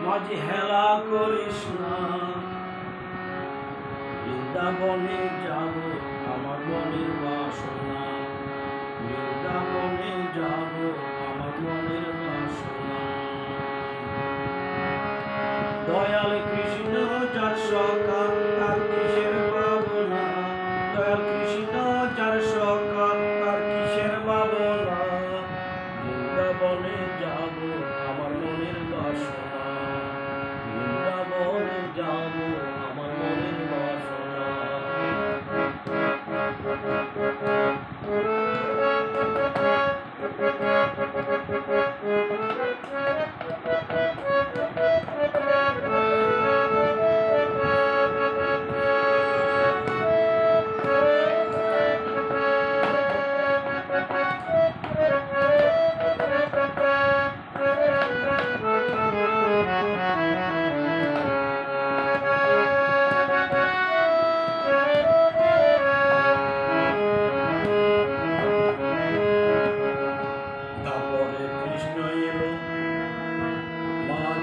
মাঝে হেলা করিস না, বৃন্দাবনে যাব আমার মনের বাসনা, বৃন্দাবনে যাব আমার মনের বাসনা। দয়াল কৃষ্ণ যার সখা তার কিসের ভাবনা, দয়াল কৃষ্ণ যার সখা তার কিসের ভাবনা, বৃন্দাবনে যাব আমার মনের বাসনা, বৃন্দাবনে যাব আমার মনের বাসনা।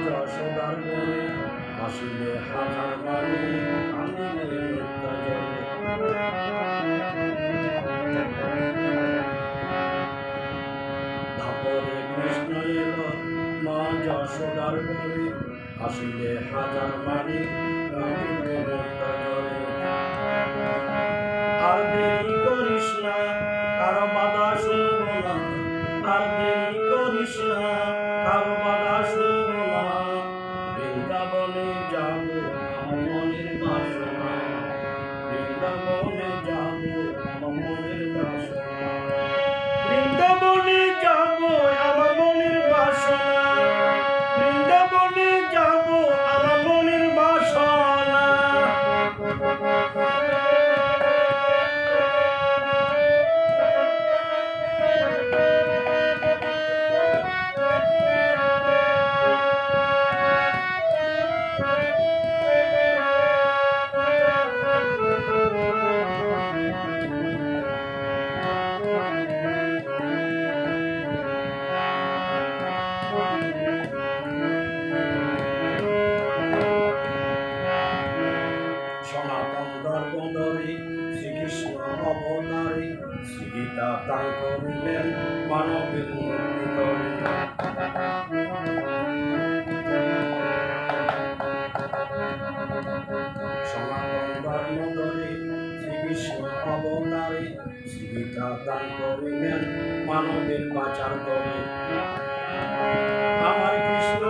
যশোদার বলে হাসিলে হাজার বাড়ি, কান্দিলে মুক্তা জলে। তারপরে কৃষ্ণ এলো মা যশোদার বলে হাসিলে হাজার বাড়ি, কান্দিলে মুক্তা জলে। আর দেরি করিস না, কারো বাধা শুনবো না, আর দেরি করিস না, কারো বাধা শুনবো না, বৃন্দাবনে যাব আমার মনের বাসনা, বৃন্দাবনে যাব আমার মনের বাসনা, বৃন্দাবনে যাব আমার মনের বাসনা, বৃন্দাবনে যাব আমার মনের বাসনা। সনাতন ধর্মধরে শ্রীকৃষ্ণ অবতারে শ্রীগীতা দান করিলেন মানবের মুক্তি করে। সনাতন ধর্মধরে শ্রীকৃষ্ণ অবতারে শ্রীগীতা দান করিলেন মানবের পাচার করে। আমার কৃষ্ণ